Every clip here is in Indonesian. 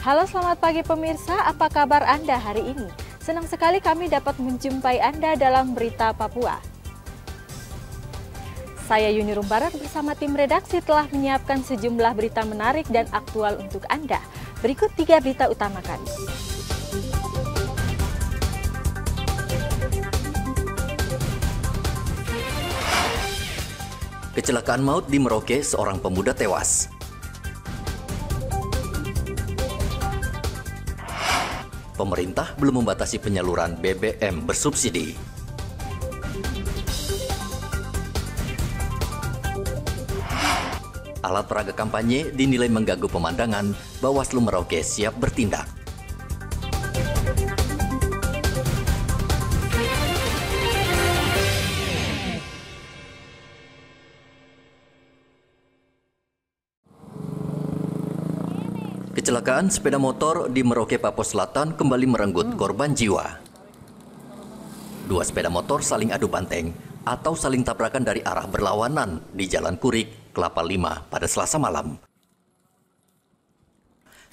Halo, selamat pagi pemirsa, apa kabar Anda hari ini? Senang sekali kami dapat menjumpai Anda dalam Berita Papua. Saya Yuni Rumbaran bersama tim redaksi telah menyiapkan sejumlah berita menarik dan aktual untuk Anda. Berikut 3 berita utama kami. Kecelakaan maut di Merauke, seorang pemuda tewas. Pemerintah belum membatasi penyaluran BBM bersubsidi. Alat peraga kampanye dinilai mengganggu pemandangan, Bawaslu Merauke siap bertindak. Kecelakaan sepeda motor di Merauke, Papua Selatan kembali merenggut korban jiwa. 2 sepeda motor saling adu banteng atau saling tabrakan dari arah berlawanan di Jalan Kurik, Kelapa Lima pada Selasa malam.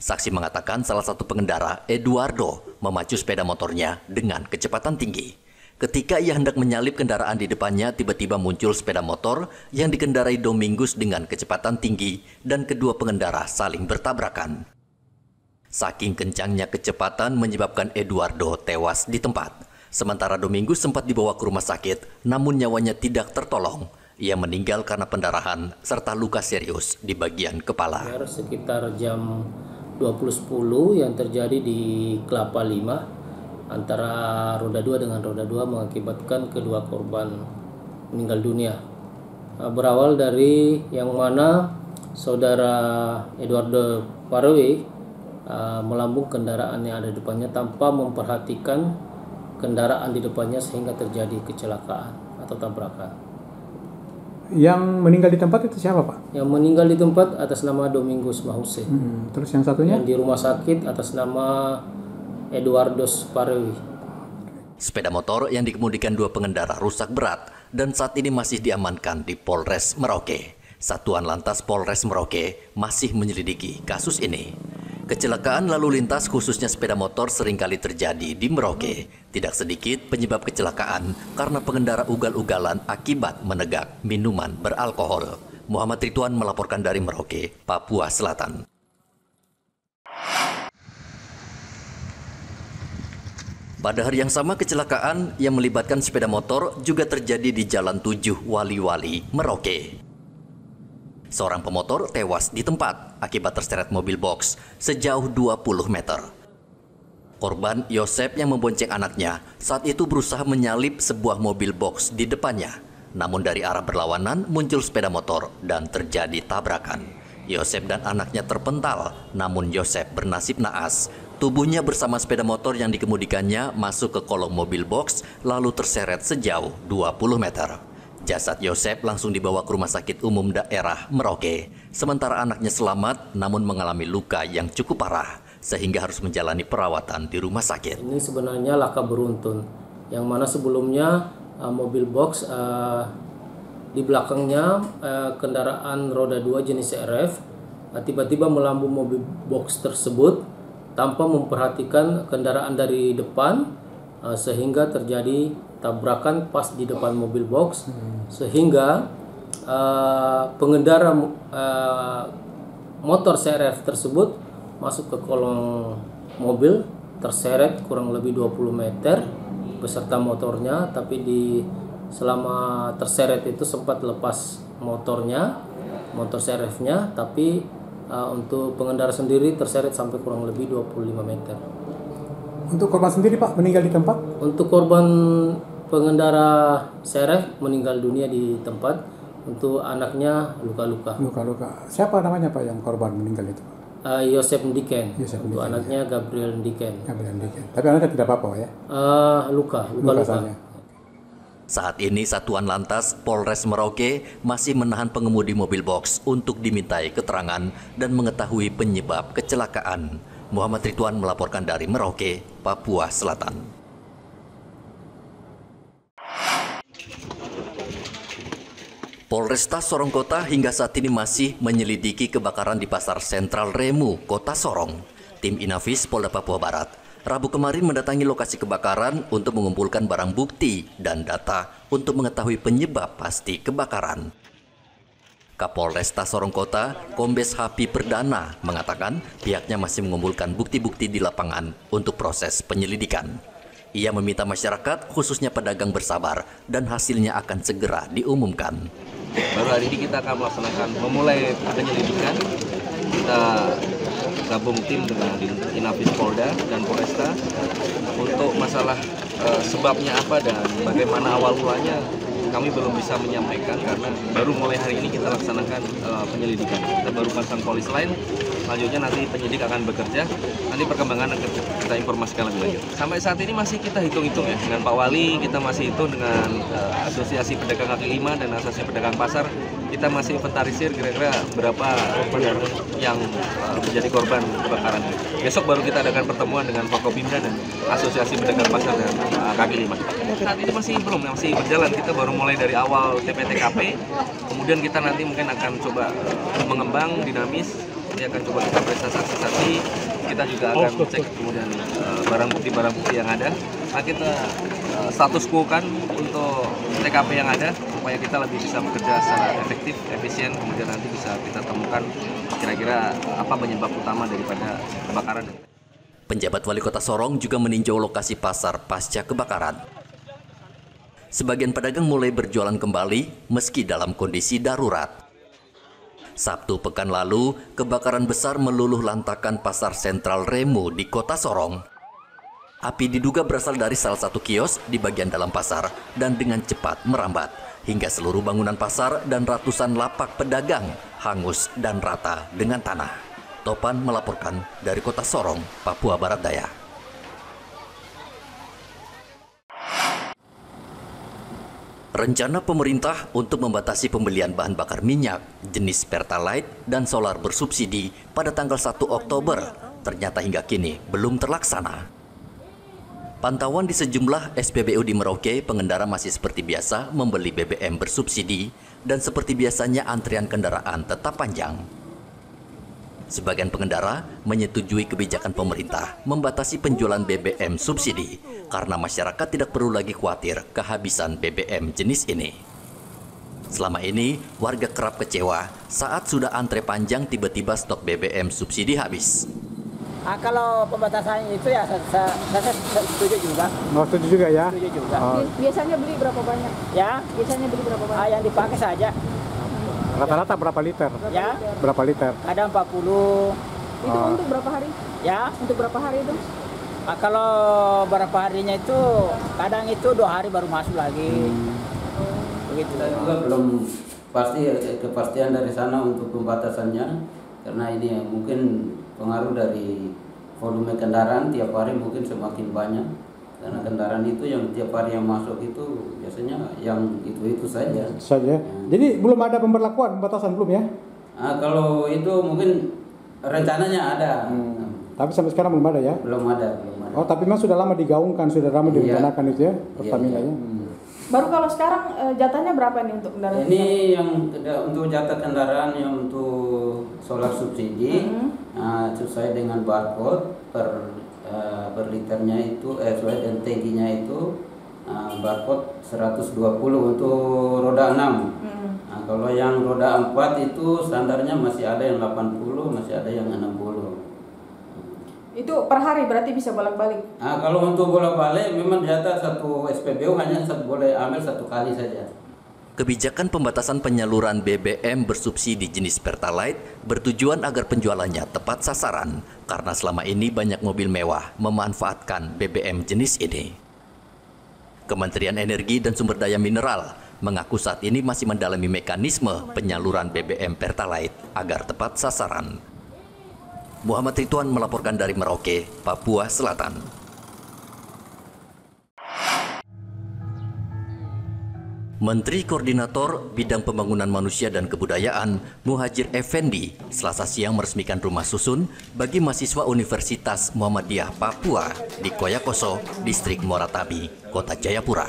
Saksi mengatakan salah satu pengendara, Eduardo, memacu sepeda motornya dengan kecepatan tinggi. Ketika ia hendak menyalip kendaraan di depannya, tiba-tiba muncul sepeda motor yang dikendarai Domingus dengan kecepatan tinggi dan kedua pengendara saling bertabrakan. Saking kencangnya kecepatan menyebabkan Eduardo tewas di tempat. Sementara Domingus sempat dibawa ke rumah sakit, namun nyawanya tidak tertolong. Ia meninggal karena pendarahan serta luka serius di bagian kepala. Sekitar jam 20.10 yang terjadi di Kelapa Lima antara roda 2 dengan roda 2 mengakibatkan kedua korban meninggal dunia. Berawal dari yang mana saudara Eduardo Parwe melambung kendaraan yang ada di depannya tanpa memperhatikan kendaraan di depannya sehingga terjadi kecelakaan atau tabrakan. Yang meninggal di tempat itu siapa, Pak? Yang meninggal di tempat atas nama Domingus Mahuse. Terus yang satunya? Yang di rumah sakit atas nama Eduardo Parwe. Sepeda motor yang dikemudikan 2 pengendara rusak berat dan saat ini masih diamankan di Polres Merauke. Satuan Lantas Polres Merauke masih menyelidiki kasus ini. Kecelakaan lalu lintas khususnya sepeda motor seringkali terjadi di Merauke. Tidak sedikit penyebab kecelakaan karena pengendara ugal-ugalan akibat menegak minuman beralkohol. Muhammad Ridwan melaporkan dari Merauke, Papua Selatan. Pada hari yang sama, kecelakaan yang melibatkan sepeda motor juga terjadi di Jalan 7 Wali-Wali, Merauke. Seorang pemotor tewas di tempat akibat terseret mobil box sejauh 20 meter. Korban Yosep yang membonceng anaknya saat itu berusaha menyalip sebuah mobil box di depannya. Namun dari arah berlawanan muncul sepeda motor dan terjadi tabrakan. Yosep dan anaknya terpental, namun Yosep bernasib naas. Tubuhnya bersama sepeda motor yang dikemudikannya masuk ke kolong mobil box lalu terseret sejauh 20 meter. Jasad Yosep langsung dibawa ke Rumah Sakit Umum Daerah Merauke. Sementara anaknya selamat namun mengalami luka yang cukup parah sehingga harus menjalani perawatan di rumah sakit. Ini sebenarnya laka beruntun yang mana sebelumnya mobil box di belakangnya kendaraan roda 2 jenis RF tiba-tiba melambung mobil box tersebut tanpa memperhatikan kendaraan dari depan sehingga terjadi tabrakan pas di depan mobil box sehingga pengendara motor CRF tersebut masuk ke kolong mobil, terseret kurang lebih 20 meter beserta motornya, tapi selama terseret itu sempat lepas motornya, motor CRF-nya, tapi untuk pengendara sendiri terseret sampai kurang lebih 25 meter. Untuk korban sendiri, Pak, meninggal di tempat? Untuk korban pengendara CRF meninggal dunia di tempat. Untuk anaknya luka-luka. Luka-luka. Siapa namanya, Pak, yang korban meninggal itu? Yosep Ndiken. Untuk Ndiken, anaknya ya. Gabriel Ndiken. Gabriel Ndiken. Tapi anaknya tidak apa-apa, ya? Luka. Saat ini Satuan Lantas Polres Merauke masih menahan pengemudi mobil box untuk dimintai keterangan dan mengetahui penyebab kecelakaan. Muhammad Ridwan melaporkan dari Merauke, Papua Selatan. Polresta Sorong Kota hingga saat ini masih menyelidiki kebakaran di Pasar Sentral Remu, Kota Sorong. Tim Inafis Polda Papua Barat Rabu kemarin mendatangi lokasi kebakaran untuk mengumpulkan barang bukti dan data untuk mengetahui penyebab pasti kebakaran. Kapolresta Sorong Kota, Kombes Hapi Perdana, mengatakan pihaknya masih mengumpulkan bukti-bukti di lapangan untuk proses penyelidikan. Ia meminta masyarakat, khususnya pedagang, bersabar dan hasilnya akan segera diumumkan. Baru hari ini kita akan memulai penyelidikan. Kita gabung tim dengan Inafis Polda dan Polresta untuk masalah sebabnya apa dan bagaimana awal mulanya kami belum bisa menyampaikan karena baru mulai hari ini kita laksanakan penyelidikan. Kita baru pasang polis lain, selanjutnya nanti penyidik akan bekerja, nanti perkembangan akan kita informasikan lebih lanjut. Sampai saat ini masih kita hitung-hitung ya, dengan Pak Wali kita masih hitung, dengan Asosiasi Pedagang Kaki Lima dan Asosiasi Pedagang Pasar, kita masih inventarisir kira-kira berapa pedagang yang menjadi korban kebakaran. Besok baru kita adakan pertemuan dengan Forkopimda dan Asosiasi Pedagang Pasar dan Kaki Lima. Saat ini masih berjalan, kita baru mulai dari awal TPTKP, kemudian kita nanti mungkin akan coba mengembang dinamis, nanti akan coba kita periksa saksi-saksi, kita juga akan cek kemudian barang bukti yang ada. Nah, kita status quo kan untuk TKP yang ada supaya kita lebih bisa bekerja secara efektif, efisien, kemudian nanti bisa kita temukan kira-kira apa penyebab utama daripada kebakaran. Penjabat Wali Kota Sorong juga meninjau lokasi pasar pasca kebakaran. Sebagian pedagang mulai berjualan kembali meski dalam kondisi darurat. Sabtu pekan lalu, kebakaran besar meluluh lantakan pasar sentral Remu di Kota Sorong. Api diduga berasal dari salah satu kios di bagian dalam pasar dan dengan cepat merambat hingga seluruh bangunan pasar dan ratusan lapak pedagang hangus dan rata dengan tanah. Topan melaporkan dari Kota Sorong, Papua Barat Daya. Rencana pemerintah untuk membatasi pembelian bahan bakar minyak jenis Pertalite dan solar bersubsidi pada tanggal 1 Oktober ternyata hingga kini belum terlaksana. Pantauan di sejumlah SPBU di Merauke, pengendara masih seperti biasa membeli BBM bersubsidi dan seperti biasanya antrian kendaraan tetap panjang. Sebagian pengendara menyetujui kebijakan pemerintah membatasi penjualan BBM subsidi karena masyarakat tidak perlu lagi khawatir kehabisan BBM jenis ini. Selama ini, warga kerap kecewa saat sudah antre panjang tiba-tiba stok BBM subsidi habis. Kalau pembatasan itu ya saya setuju juga. Mau setuju juga ya? Setuju juga. Biasanya beli berapa banyak? Ya, Biasanya beli berapa banyak? yang dipakai saja. Rata-rata berapa liter? Ya, Berapa liter? ada 40. Itu untuk berapa hari? Ya, Untuk berapa hari itu? kalau berapa harinya itu kadang itu 2 hari baru masuk lagi. Begitu. Kita juga belum pasti kepastian dari sana untuk pembatasannya karena ini ya, mungkin pengaruh dari volume kendaraan tiap hari mungkin semakin banyak karena kendaraan itu yang tiap hari yang masuk itu biasanya yang itu saja. Saja. Jadi belum ada pemberlakuan pembatasan belum ya? Kalau itu mungkin rencananya ada. Tapi sampai sekarang belum ada ya? Belum ada. Oh, tapi memang sudah lama digaungkan, sudah lama direncanakan itu ya, Pertamina ya. Baru kalau sekarang jatahnya berapa nih untuk kendaraan? Ini yang untuk jatah kendaraan yang untuk solar subsidi sesuai dengan barcode per liternya itu sesuai dengan tangkinya itu barcode 120 untuk roda 6. Kalau yang roda 4 itu standarnya masih ada yang 80, masih ada yang 60. Itu per hari berarti bisa bolak-balik? Kalau untuk bolak-balik memang jatah satu SPBU hanya boleh ambil 1 kali saja. Kebijakan pembatasan penyaluran BBM bersubsidi jenis Pertalite bertujuan agar penjualannya tepat sasaran karena selama ini banyak mobil mewah memanfaatkan BBM jenis ini. Kementerian Energi dan Sumber Daya Mineral mengaku saat ini masih mendalami mekanisme penyaluran BBM Pertalite agar tepat sasaran. Muhammad Ridwan melaporkan dari Merauke, Papua Selatan. Menteri Koordinator Bidang Pembangunan Manusia dan Kebudayaan Muhajir Effendi Selasa siang meresmikan rumah susun bagi mahasiswa Universitas Muhammadiyah Papua di Koyakoso, Distrik Moratabi, Kota Jayapura.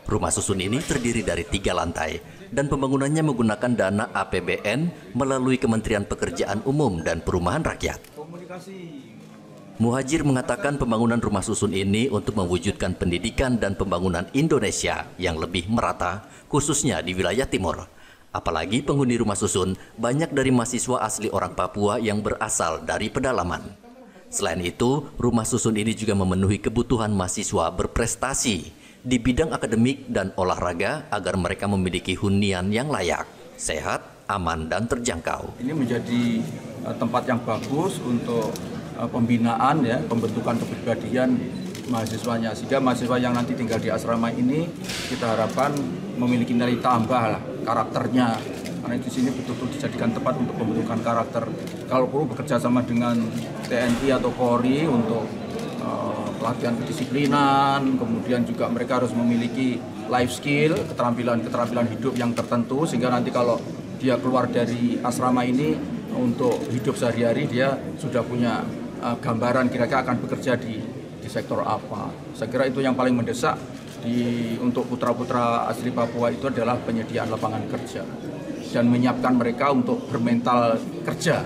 Rumah susun ini terdiri dari 3 lantai dan pembangunannya menggunakan dana APBN melalui Kementerian Pekerjaan Umum dan Perumahan Rakyat. Muhajir mengatakan pembangunan rumah susun ini untuk mewujudkan pendidikan dan pembangunan Indonesia yang lebih merata, khususnya di wilayah timur. Apalagi penghuni rumah susun banyak dari mahasiswa asli orang Papua yang berasal dari pedalaman. Selain itu, rumah susun ini juga memenuhi kebutuhan mahasiswa berprestasi di bidang akademik dan olahraga agar mereka memiliki hunian yang layak, sehat, aman, dan terjangkau. Ini menjadi tempat yang bagus untuk pembinaan, ya, pembentukan kepribadian mahasiswanya, sehingga mahasiswa yang nanti tinggal di asrama ini kita harapkan memiliki nilai tambah lah karakternya, karena di sini betul-betul dijadikan tempat untuk pembentukan karakter. Kalau perlu bekerja sama dengan TNI atau Polri untuk pelatihan kedisiplinan, kemudian juga mereka harus memiliki life skill, keterampilan hidup yang tertentu, sehingga nanti kalau dia keluar dari asrama ini untuk hidup sehari-hari dia sudah punya gambaran kira-kira akan bekerja di sektor apa. Saya kira itu yang paling mendesak untuk putra-putra asli Papua itu adalah penyediaan lapangan kerja dan menyiapkan mereka untuk bermental kerja.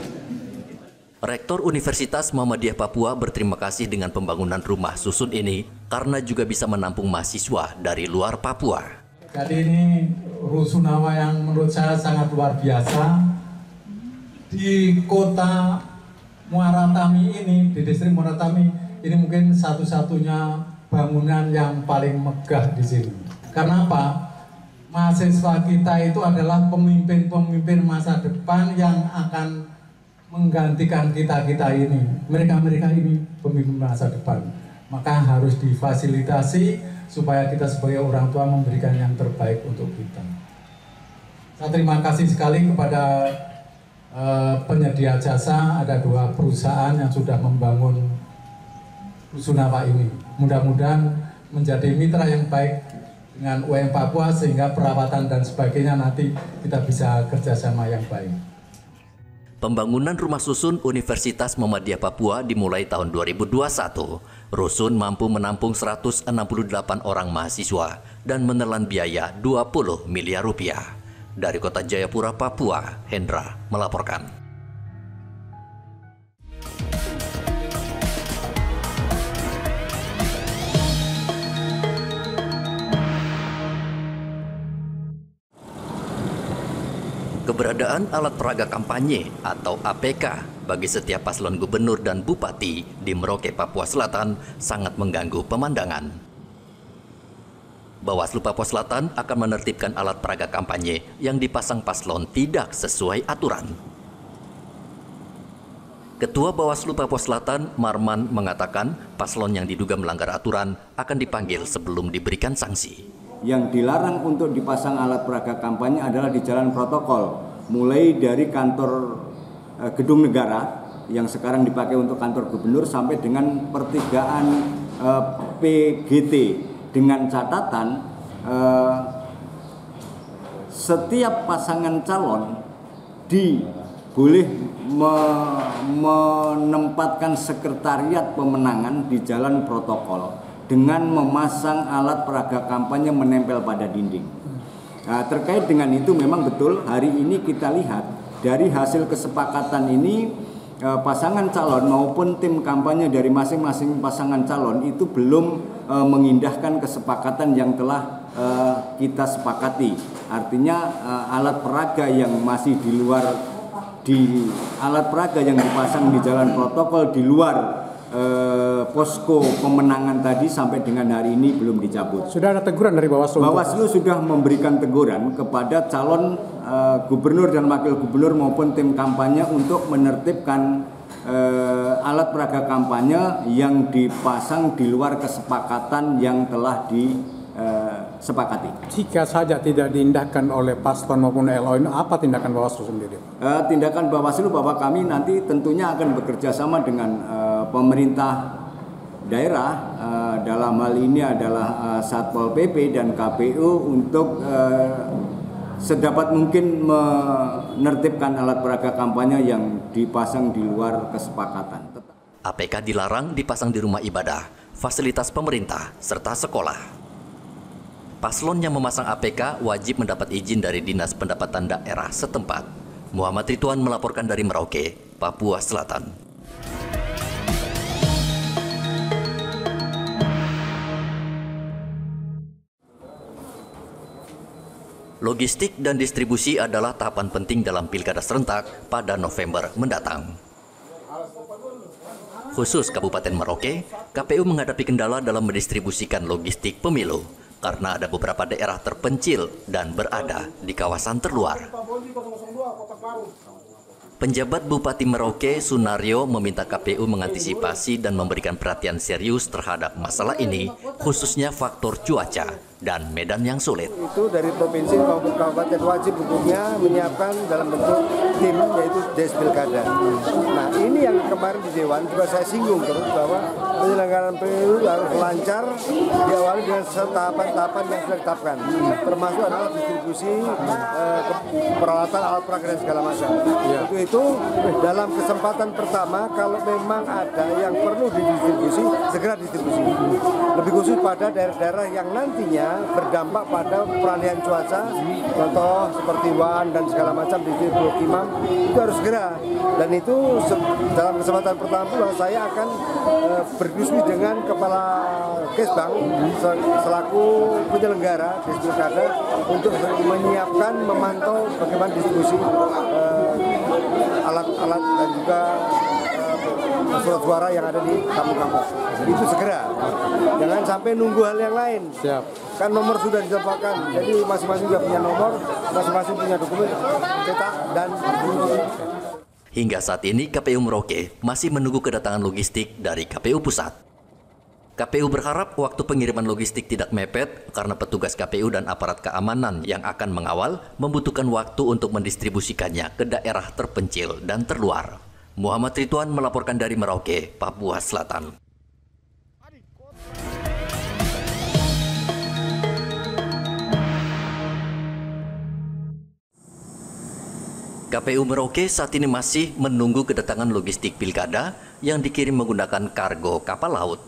Rektor Universitas Muhammadiyah Papua berterima kasih dengan pembangunan rumah susun ini karena juga bisa menampung mahasiswa dari luar Papua. Jadi ini rusunawa yang menurut saya sangat luar biasa. Di kota Muara Tami ini, di distrik Muara Tami, ini mungkin satu-satunya bangunan yang paling megah di sini. Karena apa? Mahasiswa kita itu adalah pemimpin-pemimpin masa depan yang akan menggantikan kita-kita ini. Mereka-mereka ini pemimpin masa depan. Maka harus difasilitasi supaya kita sebagai orang tua memberikan yang terbaik untuk kita. Saya terima kasih sekali kepada penyedia jasa, ada 2 perusahaan yang sudah membangun rusunawa ini. Mudah-mudahan menjadi mitra yang baik dengan UM Papua sehingga perawatan dan sebagainya nanti kita bisa kerjasama yang baik. Pembangunan rumah susun Universitas Muhammadiyah Papua dimulai tahun 2021. Rusun mampu menampung 168 orang mahasiswa dan menelan biaya 20 miliar rupiah. Dari Kota Jayapura, Papua, Hendra melaporkan. Keberadaan alat peraga kampanye atau APK bagi setiap paslon gubernur dan bupati di Merauke, Papua Selatan sangat mengganggu pemandangan. Bawaslu Papua Selatan akan menertibkan alat peraga kampanye yang dipasang paslon tidak sesuai aturan. Ketua Bawaslu Papua Selatan, Marman, mengatakan paslon yang diduga melanggar aturan akan dipanggil sebelum diberikan sanksi. Yang dilarang untuk dipasang alat peraga kampanye adalah di jalan protokol, mulai dari kantor Gedung Negara yang sekarang dipakai untuk kantor gubernur sampai dengan pertigaan PGT, dengan catatan setiap pasangan calon boleh menempatkan sekretariat pemenangan di jalan protokol dengan memasang alat peraga kampanye menempel pada dinding. Nah, terkait dengan itu memang betul hari ini kita lihat dari hasil kesepakatan ini pasangan calon maupun tim kampanye dari masing-masing pasangan calon itu belum mengindahkan kesepakatan yang telah kita sepakati. Artinya alat peraga yang masih alat peraga yang dipasang di jalan protokol di luar posko pemenangan tadi sampai dengan hari ini belum dicabut. Sudah ada teguran dari Bawaslu? Bawaslu sudah memberikan teguran kepada calon gubernur dan wakil gubernur maupun tim kampanye untuk menertibkan alat peraga kampanye yang dipasang di luar kesepakatan yang telah disepakati. Jika saja tidak diindahkan oleh paslon maupun LO, apa tindakan Bawaslu sendiri? Tindakan Bawaslu bahwa kami nanti tentunya akan bekerja sama dengan pemerintah daerah, dalam hal ini adalah Satpol PP dan KPU untuk sedapat mungkin menertibkan alat peraga kampanye yang dipasang di luar kesepakatan. APK dilarang dipasang di rumah ibadah, fasilitas pemerintah, serta sekolah. Paslon yang memasang APK wajib mendapat izin dari Dinas Pendapatan Daerah setempat. Muhammad Ridwan melaporkan dari Merauke, Papua Selatan. Logistik dan distribusi adalah tahapan penting dalam pilkada serentak pada November mendatang. Khusus Kabupaten Merauke, KPU menghadapi kendala dalam mendistribusikan logistik pemilu karena ada beberapa daerah terpencil dan berada di kawasan terluar. Penjabat Bupati Merauke, Sunario, meminta KPU mengantisipasi dan memberikan perhatian serius terhadap masalah ini, khususnya faktor cuaca dan medan yang sulit. Itu dari provinsi maupun kabupaten wajib hukumnya menyiapkan dalam bentuk tim, yaitu Des Pilkada. Nah, ini yang kemarin di Dewan juga saya singgung terus bahwa penyelenggaraan pemilu harus lancar, diawali dengan tahapan-tahapan yang sudah ditetapkan, termasuk adalah distribusi peralatan alat peraga dan segala macam. Untuk itu dalam kesempatan pertama kalau memang ada yang perlu didistribusi, segera distribusi. Lebih khusus pada daerah-daerah yang nantinya berdampak pada peralihan cuaca, contoh seperti Wan dan segala macam di Pulau Kimam, itu harus segera. Dan itu dalam kesempatan pertama pula saya akan berdiskusi dengan Kepala Kesbang selaku penyelenggara Des Pilkada untuk menyiapkan, memantau bagaimana distribusi alat-alat dan juga surat suara yang ada di kampung-kampung. Itu segera. Jangan sampai nunggu hal yang lain. Siap. Kan nomor sudah ditempatkan. Jadi masing-masing sudah punya nomor, masing-masing punya dokumen cetak dan Hingga saat ini KPU Merauke masih menunggu kedatangan logistik dari KPU Pusat. KPU berharap waktu pengiriman logistik tidak mepet karena petugas KPU dan aparat keamanan yang akan mengawal membutuhkan waktu untuk mendistribusikannya ke daerah terpencil dan terluar. Muhammad Ridwan melaporkan dari Merauke, Papua Selatan. KPU Merauke saat ini masih menunggu kedatangan logistik pilkada yang dikirim menggunakan kargo kapal laut.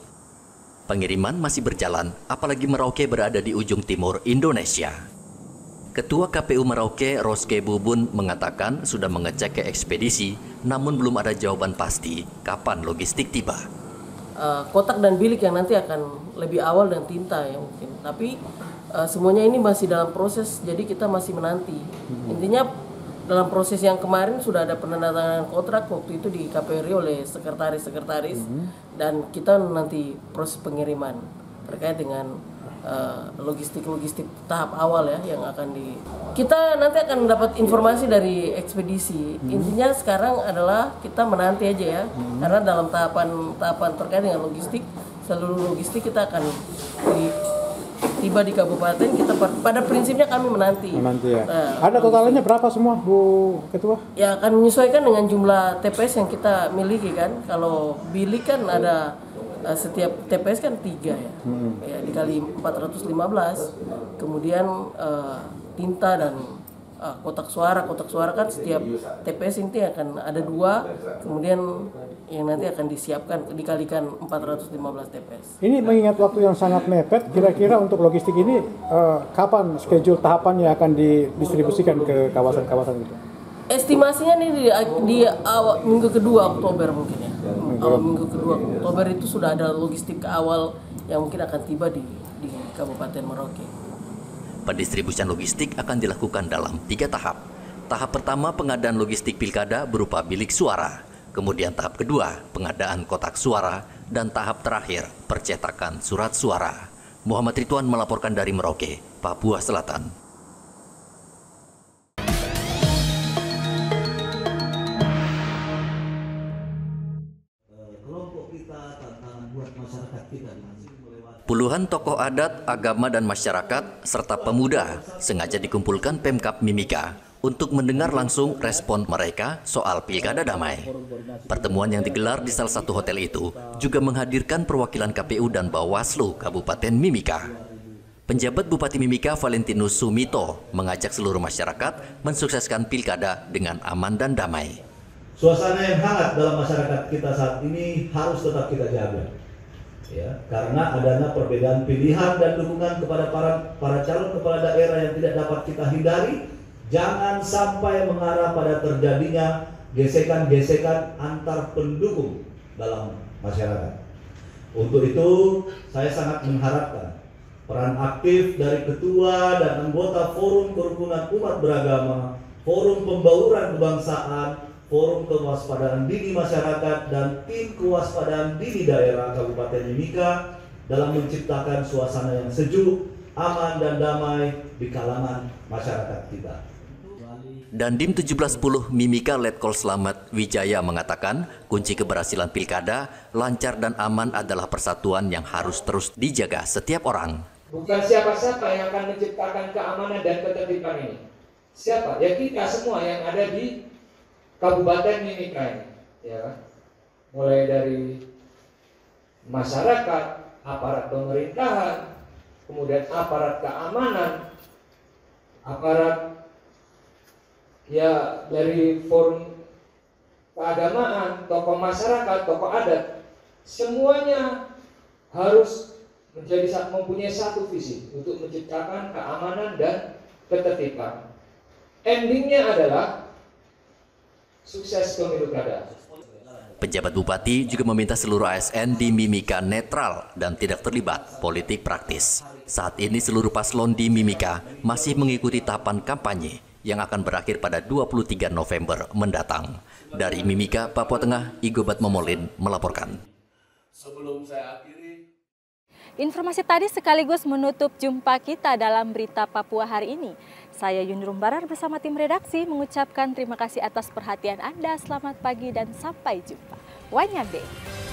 Pengiriman masih berjalan, apalagi Merauke berada di ujung timur Indonesia. Ketua KPU Merauke, Roske Bubun, mengatakan sudah mengecek ke ekspedisi, namun belum ada jawaban pasti kapan logistik tiba. Kotak dan bilik yang nanti akan lebih awal dan tinta ya mungkin. Tapi semuanya ini masih dalam proses, jadi kita masih menanti. Intinya dalam proses yang kemarin sudah ada penandatanganan kontrak waktu itu di KPRI oleh sekretaris-sekretaris dan kita nanti proses pengiriman terkait dengan logistik tahap awal ya yang akan kita nanti akan dapat informasi dari ekspedisi. Intinya sekarang adalah kita menanti aja ya karena dalam tahapan terkait dengan logistik, seluruh logistik kita akan tiba di kabupaten, kita pada prinsipnya kami menanti ya. Ada totalnya berapa semua Bu Ketua? Ya akan menyesuaikan dengan jumlah TPS yang kita miliki kan. Kalau bilik kan ada setiap TPS kan 3 ya. Ya dikali 415. Kemudian tinta dan kotak suara kan setiap TPS ini akan ada 2, kemudian yang nanti akan disiapkan dikalikan 415 TPS. Ini mengingat waktu yang sangat mepet, kira-kira untuk logistik ini kapan schedule tahapan yang akan didistribusikan ke kawasan-kawasan itu? Estimasinya nih di awal minggu kedua Oktober mungkin ya. Awal minggu kedua Oktober itu sudah ada logistik awal yang mungkin akan tiba di Kabupaten Merauke. Pendistribusian logistik akan dilakukan dalam 3 tahap. Tahap pertama pengadaan logistik pilkada berupa bilik suara. Kemudian tahap kedua pengadaan kotak suara. Dan tahap terakhir percetakan surat suara. Muhammad Ridwan melaporkan dari Merauke, Papua Selatan. Puluhan tokoh adat, agama, dan masyarakat, serta pemuda sengaja dikumpulkan Pemkab Mimika untuk mendengar langsung respon mereka soal pilkada damai. Pertemuan yang digelar di salah satu hotel itu juga menghadirkan perwakilan KPU dan Bawaslu Kabupaten Mimika. Penjabat Bupati Mimika Valentinus Sumito mengajak seluruh masyarakat mensukseskan pilkada dengan aman dan damai. Suasana yang hangat dalam masyarakat kita saat ini harus tetap kita jaga. Ya, karena adanya perbedaan pilihan dan dukungan kepada para calon kepala daerah yang tidak dapat kita hindari, jangan sampai mengarah pada terjadinya gesekan-gesekan antar pendukung dalam masyarakat. Untuk itu, saya sangat mengharapkan peran aktif dari ketua dan anggota Forum Kerukunan Umat Beragama, Forum Pembauran Kebangsaan, Forum Kewaspadaan Dini Masyarakat, dan tim kewaspadaan dini daerah Kabupaten Mimika dalam menciptakan suasana yang sejuk, aman, dan damai di kalangan masyarakat kita. Dandim 1710 Mimika Letkol Slamet Wijaya mengatakan kunci keberhasilan pilkada, lancar dan aman adalah persatuan yang harus terus dijaga setiap orang. Bukan siapa-siapa yang akan menciptakan keamanan dan ketertiban ini. Siapa? Ya kita semua yang ada di Kabupaten Mimika ini, ya. Mulai dari masyarakat, aparat pemerintahan, kemudian aparat keamanan, aparat ya dari forum keagamaan, tokoh masyarakat, tokoh adat, semuanya harus mempunyai satu visi untuk menciptakan keamanan dan ketertiban. Endingnya adalah sukses pemilu kada. Pejabat Bupati juga meminta seluruh ASN di Mimika netral dan tidak terlibat politik praktis. Saat ini seluruh paslon di Mimika masih mengikuti tahapan kampanye yang akan berakhir pada 23 November mendatang. Dari Mimika, Papua Tengah, Igobat Momolin melaporkan. Sebelum saya akhiri, informasi tadi sekaligus menutup jumpa kita dalam Berita Papua hari ini. Saya Yunrum Barar bersama tim redaksi mengucapkan terima kasih atas perhatian Anda. Selamat pagi dan sampai jumpa. Wanyambe.